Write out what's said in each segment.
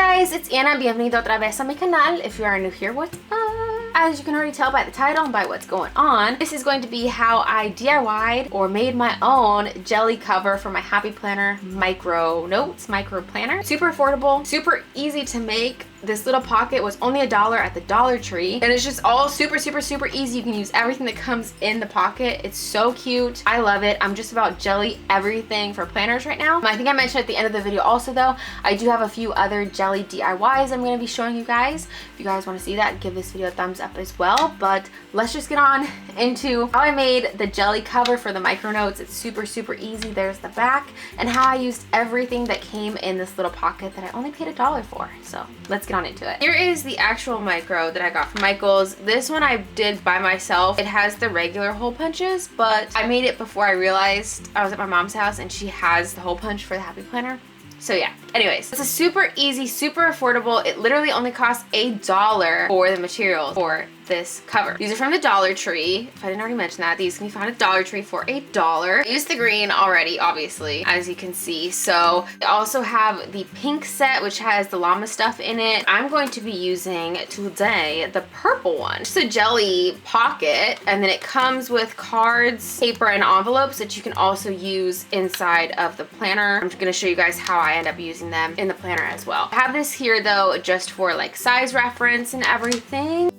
guys, it's Anna. Bienvenido otra vez a mi canal. If you are new here, what's up? As you can already tell by the title and by what's going on, this is going to be how I DIY'd or made my own jelly cover for my Happy Planner micro notes, micro planner. Super affordable, super easy to make. This little pocket was only $1 at the Dollar Tree, and it's just all super easy. You can use everything that comes in the pocket. It's so cute. I love it. I'm just about jelly everything for planners right now. I think I mentioned at the end of the video also though, I do have a few other jelly DIYs I'm going to be showing you guys. If you guys want to see that, give this video a thumbs up as well. But let's just get on into how I made the jelly cover for the micro notes. It's super easy. There's the back, and how I used everything that came in this little pocket that I only paid $1 for. So let's get on into it. Here is the actual micro that I got from Michael's. This one I did by myself. It has the regular hole punches, but I made it before I realized I was at my mom's house and she has the hole punch for the Happy Planner. So yeah, anyways, it's a super easy, super affordable. It literally only costs $1 for the materials for this cover. These are from the Dollar Tree. If I didn't already mention that, these can be found at Dollar Tree for $1. I used the green already, obviously, as you can see. So I also have the pink set, which has the llama stuff in it. I'm going to be using today the purple one. It's a jelly pocket, and then it comes with cards, paper, and envelopes that you can also use inside of the planner. I'm gonna show you guys how I end up using them in the planner as well. I have this here though, just for like size reference and everything.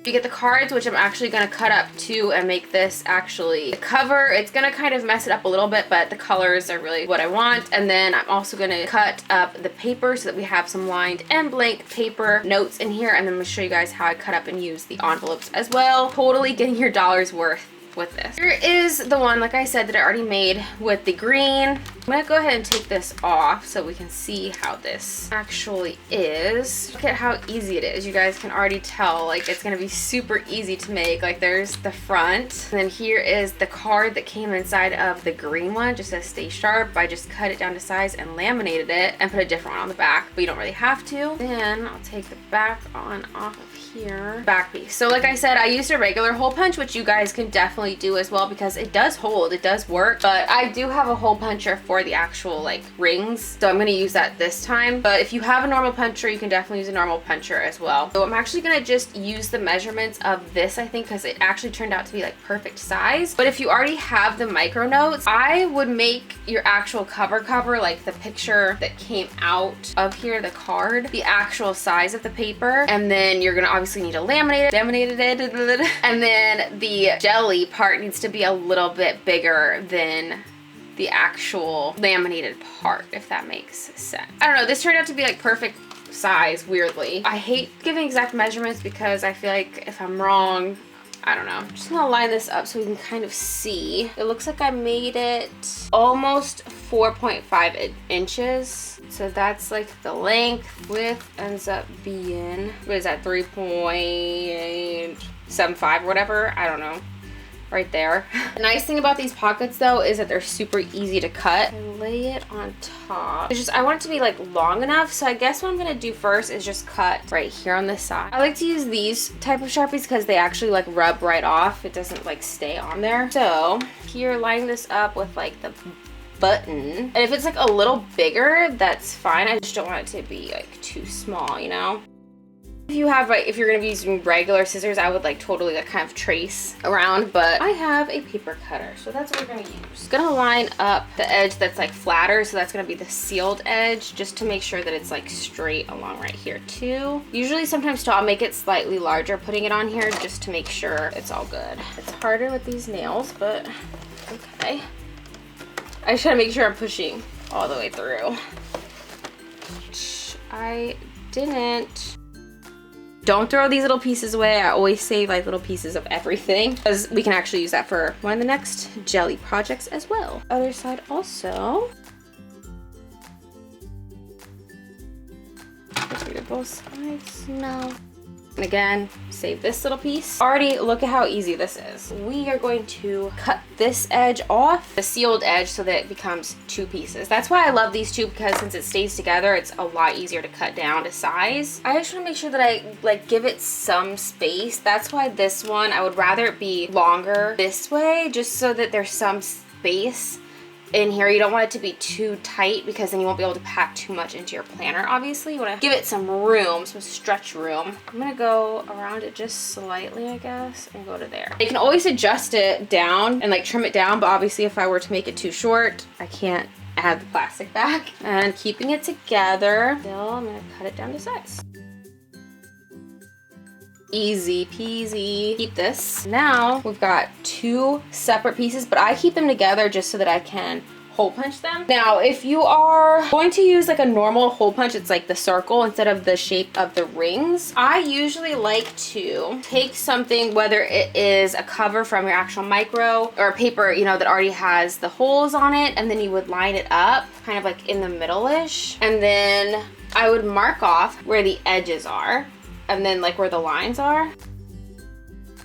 You get the cards, which I'm actually going to cut up too and make this actually the cover. It's going to kind of mess it up a little bit, but the colors are really what I want. And then I'm also going to cut up the paper so that we have some lined and blank paper notes in here. And then I'm going to show you guys how I cut up and use the envelopes as well. Totally getting your dollar's worth with this. Here is the one, like I said, that I already made with the green. I'm gonna go ahead and take this off so we can see how this actually is. Look at how easy it is. You guys can already tell, like, it's gonna be super easy to make. Like, there's the front, and then here is the card that came inside of the green one. Just says stay sharp. I just cut it down to size and laminated it and put a different one on the back, but you don't really have to. Then I'll take the back on off of here. Back piece. So like I said, I used a regular hole punch, which you guys can definitely do as well because it does hold, it does work, but I do have a hole puncher for the actual like rings, so I'm going to use that this time. But if you have a normal puncher, you can definitely use a normal puncher as well. So I'm actually going to just use the measurements of this, I think, because it actually turned out to be like perfect size. But if you already have the micro notes, I would make your actual cover, like the picture that came out of here, the card, the actual size of the paper, and then you're going to obviously need to laminate it, and then the jelly part needs to be a little bit bigger than the actual laminated part, if that makes sense. I don't know, this turned out to be like perfect size, weirdly. I hate giving exact measurements because I feel like if I'm wrong, I don't know. I'm just gonna line this up so we can kind of see. It looks like I made it almost 4.5 inches. So that's like the length. Width ends up being, what is that, 3.75 or whatever? I don't know. Right there. The nice thing about these pockets though is that they're super easy to cut. I lay it on top. It's just, I want it to be like long enough, so I guess what I'm gonna do first is just cut right here on this side. I like to use these type of Sharpies because they actually like rub right off. It doesn't like stay on there. So here, line this up with like the button, and if it's like a little bigger, that's fine. I just don't want it to be like too small, you know. If you have, like, if you're gonna be using regular scissors, I would like totally like kind of trace around, but I have a paper cutter, so that's what we're gonna use. Gonna line up the edge that's like flatter, so that's gonna be the sealed edge, just to make sure that it's like straight along right here too. Usually sometimes too, I'll make it slightly larger putting it on here just to make sure it's all good. It's harder with these nails, but okay. I just gotta make sure I'm pushing all the way through. I didn't. Don't throw these little pieces away. I always save like little pieces of everything because we can actually use that for one of the next jelly projects as well. Other side also. Let's do both sides now. And again, save this little piece. Already, look at how easy this is. We are going to cut this edge off, the sealed edge, so that it becomes two pieces. That's why I love these two, because since it stays together, it's a lot easier to cut down to size. I just want to make sure that I like give it some space. That's why this one, I would rather it be longer this way, just so that there's some space in here. You don't want it to be too tight because then you won't be able to pack too much into your planner, obviously. You want to give it some room, some stretch room. I'm going to go around it just slightly, I guess, and go to there. You can always adjust it down and like trim it down, but obviously if I were to make it too short, I can't add the plastic back. And keeping it together, still I'm going to cut it down to size. Easy peasy. Keep this. Now we've got 2 separate pieces, but I keep them together just so that I can hole punch them. Now, if you are going to use like a normal hole punch, it's like the circle instead of the shape of the rings. I usually like to take something, whether it is a cover from your actual micro or paper, you know, that already has the holes on it, and then you would line it up kind of like in the middle-ish, and then I would mark off where the edges are and then like where the lines are.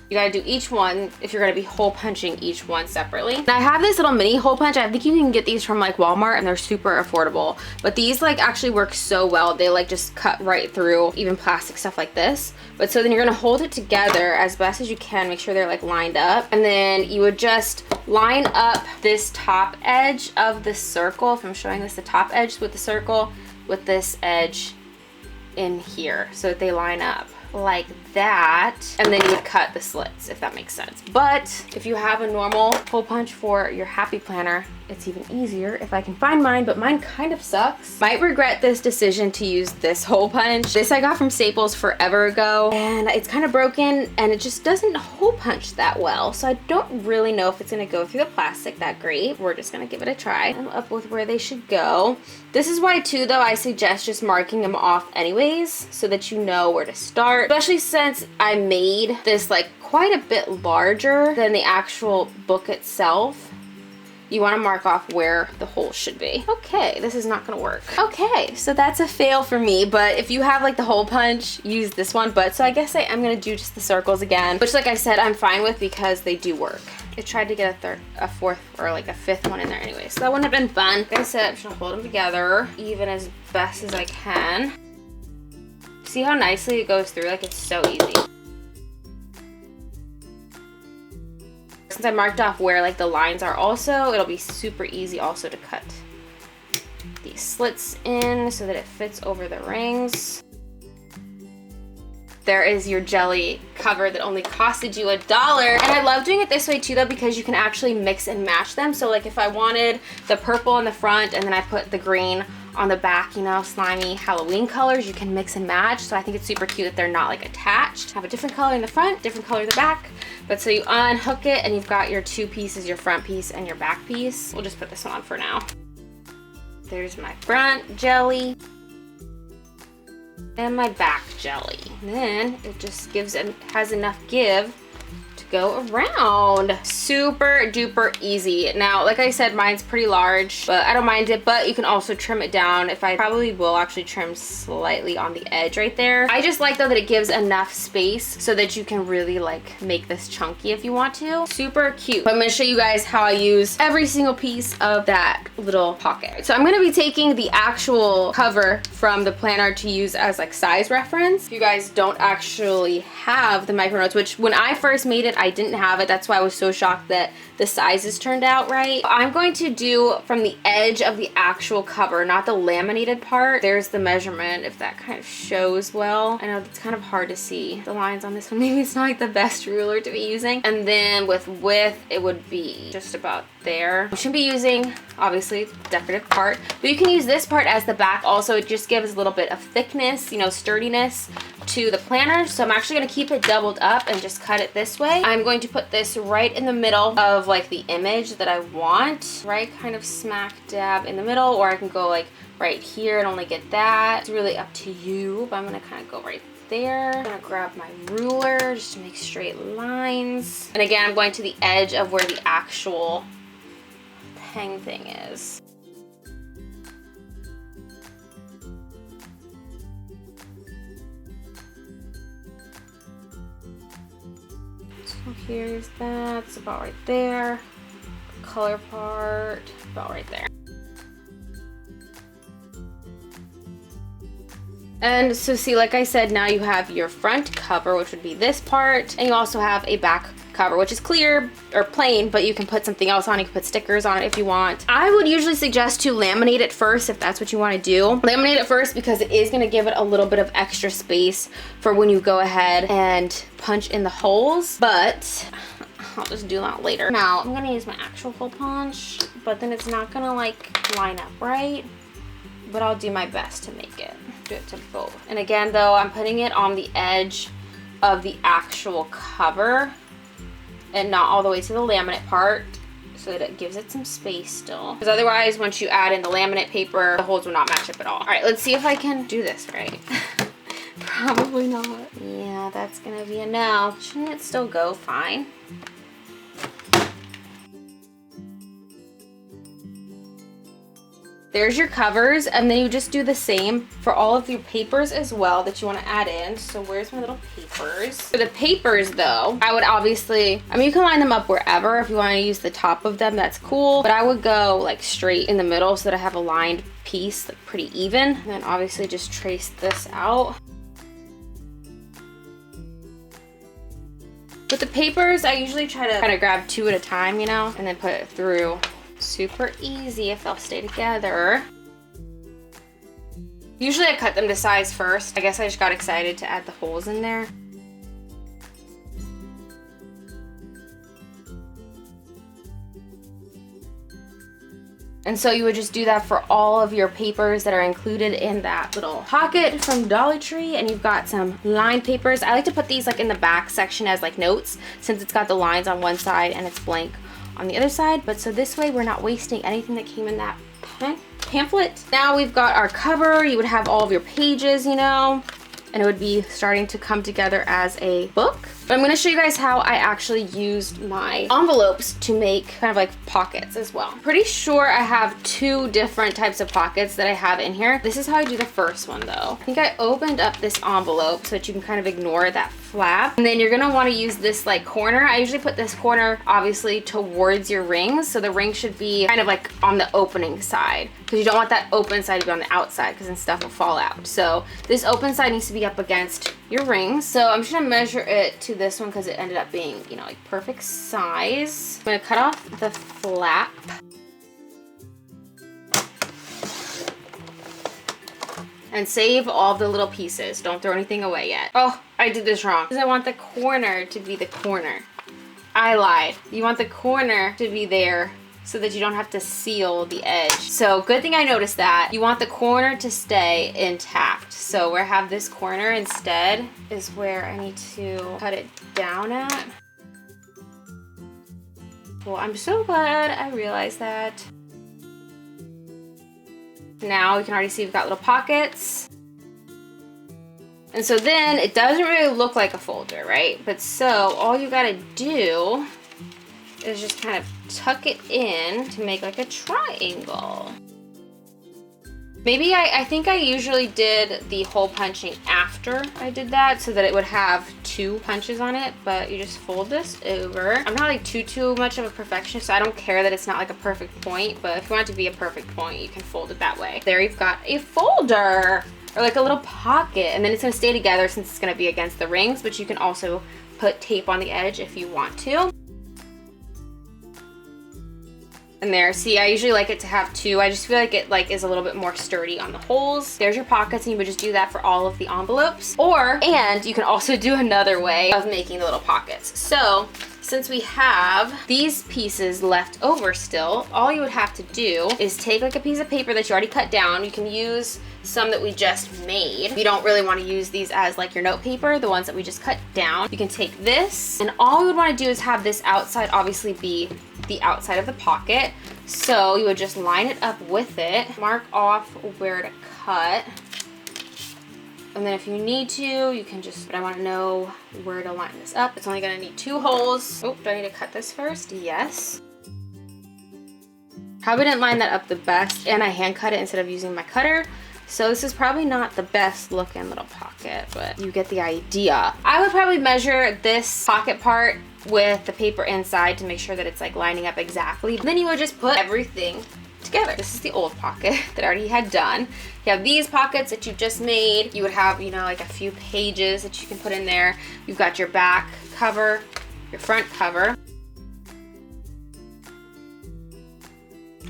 You gotta do each one if you're gonna be hole punching each one separately. And I have this little mini hole punch. I think you can get these from like Walmart and they're super affordable. But these like actually work so well. They like just cut right through even plastic stuff like this. But so then you're gonna hold it together as best as you can. Make sure they're like lined up. And then you would just line up this top edge of the circle. If I'm showing this, the top edge with the circle with this edge in here so that they line up like that, and then you would cut the slits, if that makes sense. But if you have a normal hole punch for your happy planner, it's even easier if I can find mine, but mine kind of sucks. Might regret this decision to use this hole punch. This I got from Staples forever ago, and it's kind of broken and it just doesn't hole punch that well. So I don't really know if it's gonna go through the plastic that great. We're just gonna give it a try. I'm up with where they should go. This is why too though I suggest just marking them off anyways so that you know where to start, especially since I made this like quite a bit larger than the actual book itself. You want to mark off where the hole should be. Okay, this is not gonna work. Okay, so that's a fail for me, but if you have like the hole punch, use this one. But so I guess I am gonna do just the circles again, which like I said, I'm fine with because they do work. I tried to get a fourth or like a fifth one in there anyway, so that wouldn't have been fun. Like I said, I'm just gonna hold them together even as best as I can. See how nicely it goes through? Like it's so easy. Since I marked off where like the lines are also, it'll be super easy also to cut these slits in so that it fits over the rings. There is your jelly cover that only costed you $1. And I love doing it this way too though, because you can actually mix and match them. So like if I wanted the purple in the front and then I put the green on the back, you know, slimy Halloween colors, you can mix and match. So I think it's super cute that they're not like attached. Have a different color in the front, different color in the back. But so you unhook it and you've got your 2 pieces, your front piece and your back piece. We'll just put this one on for now. There's my front jelly and my back jelly. And then it just has enough give to go around. Super duper easy. Now, like I said, mine's pretty large, but I don't mind it, but you can also trim it down. If I probably will actually trim slightly on the edge right there. I just like though that it gives enough space so that you can really like make this chunky if you want to. Super cute. But I'm gonna show you guys how I use every single piece of that little pocket. So I'm gonna be taking the actual cover from the planner to use as like size reference. If you guys don't actually have the micro notes, which when I first made it, I didn't have it. That's why I was so shocked that the sizes turned out right. I'm going to do from the edge of the actual cover, not the laminated part. There's the measurement, if that kind of shows well. I know it's kind of hard to see the lines on this one. Maybe it's not like the best ruler to be using. And then with width, it would be just about there. I shouldn't be using, obviously, decorative part, but you can use this part as the back also. It just gives a little bit of thickness, you know, sturdiness to the planner. So I'm actually going to keep it doubled up and just cut it this way. I'm going to put this right in the middle of like the image that I want, right kind of smack dab in the middle, or I can go like right here and only get that. It's really up to you, but I'm going to kind of go right there. I'm gonna grab my ruler just to make straight lines. And again, I'm going to the edge of where the actual hang thing is. So here's that, it's about right there. The color part, about right there. And so see, like I said, now you have your front cover, which would be this part, and you also have a back cover, which is clear or plain, but you can put something else on. You can put stickers on it if you want. I would usually suggest to laminate it first if that's what you want to do. Laminate it first because it is going to give it a little bit of extra space for when you go ahead and punch in the holes, but I'll just do that later. Now, I'm going to use my actual hole punch, but then it's not going to like line up right, but I'll do my best to make it. Do it to both. And again, though, I'm putting it on the edge of the actual cover and not all the way to the laminate part, so that it gives it some space still. Because otherwise, once you add in the laminate paper, the holes will not match up at all. All right, let's see if I can do this right. Probably not. Yeah, that's gonna be a no. Shouldn't it still go fine? There's your covers, and then you just do the same for all of your papers as well that you want to add in. So where's my little papers? For the papers though, I would obviously, I mean, you can line them up wherever. If you want to use the top of them, that's cool. But I would go like straight in the middle so that I have a lined piece, like pretty even. And then obviously just trace this out. With the papers, I usually try to kind of grab 2 at a time, you know, and then put it through. Super easy if they'll stay together. Usually I cut them to size first. I guess I just got excited to add the holes in there. And so you would just do that for all of your papers that are included in that little pocket from Dollar Tree. And you've got some lined papers. I like to put these like in the back section as like notes, since it's got the lines on one side and it's blank on the other side. But so this way we're not wasting anything that came in that pamphlet. Now we've got our cover. You would have all of your pages, you know, and it would be starting to come together as a book. But I'm going to show you guys how I actually used my envelopes to make kind of like pockets as well. Pretty sure I have 2 different types of pockets that I have in here. This is how I do the first one though. I think I opened up this envelope so that you can kind of ignore that flap. And then you're going to want to use this like corner. I usually put this corner obviously towards your rings. So the ring should be kind of like on the opening side, because you don't want that open side to be on the outside, because then stuff will fall out. So this open side needs to be up against your rings. So I'm just going to measure it to this one because it ended up being, you know, like perfect size. I'm going to cut off the flap. And save all the little pieces. Don't throw anything away yet. Oh, I did this wrong. Because I want the corner to be the corner. I lied. You want the corner to be there so that you don't have to seal the edge. So good thing I noticed that. You want the corner to stay intact. So where I have this corner instead is where I need to cut it down at. Well, I'm so glad I realized that. Now we can already see we've got little pockets. And so then it doesn't really look like a folder, right? But so all you gotta do is just kind of tuck it in to make like a triangle. Maybe I think I usually did the hole punching after I did that so that it would have 2 punches on it, but you just fold this over. I'm not like too much of a perfectionist, so I don't care that it's not like a perfect point, but if you want it to be a perfect point, you can fold it that way. There you've got a folder, or like a little pocket, and then it's gonna stay together since it's gonna be against the rings, but you can also put tape on the edge if you want to. And there, see, I usually like it to have 2. I just feel like it like is a little bit more sturdy on the holes. There's your pockets, and you would just do that for all of the envelopes. And you can also do another way of making the little pockets. So since we have these pieces left over still, all you would have to do is take like a piece of paper that you already cut down. You can use some that we just made. You don't really want to use these as like your note paper, the ones that we just cut down. You can take this, and all you would want to do is have this outside obviously be the outside of the pocket. So you would just line it up with it, mark off where to cut, and then if you need to, you can just, but I want to know where to line this up. It's only going to need 2 holes. Oh, do I need to cut this first? Yes. Probably didn't line that up the best, and I hand cut it instead of using my cutter. So this is probably not the best looking little pocket, but you get the idea. I would probably measure this pocket part with the paper inside to make sure that it's like lining up exactly. Then you would just put everything together. This is the old pocket that I already had done. You have these pockets that you just made. You would have, you know, like a few pages that you can put in there. You've got your back cover your front cover.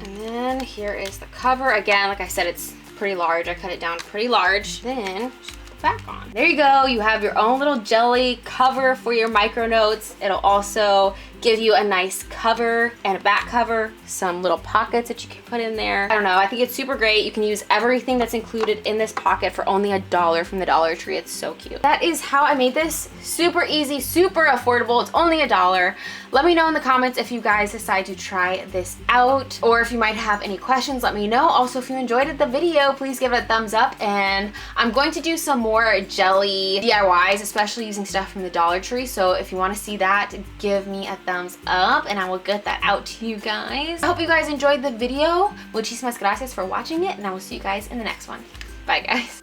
And then here is the cover. Again, like I said, it's pretty large. I cut it down pretty large. Then just put the back on. There you go. You have your own little jelly cover for your micro notes. It'll also give you a nice cover and a back cover, some little pockets that you can put in there. I don't know, I think it's super great. You can use everything that's included in this pocket for only $1 from the Dollar Tree. It's so cute. That is how I made this. Super easy, super affordable. It's only $1. Let me know in the comments if you guys decide to try this out, or if you might have any questions, let me know. Also, if you enjoyed the video, please give it a thumbs up, and I'm going to do some more jelly DIYs, especially using stuff from the Dollar Tree. So if you want to see that, give me a thumbs up and I will get that out to you guys. I hope you guys enjoyed the video. Muchísimas gracias for watching it, and I will see you guys in the next one. Bye guys.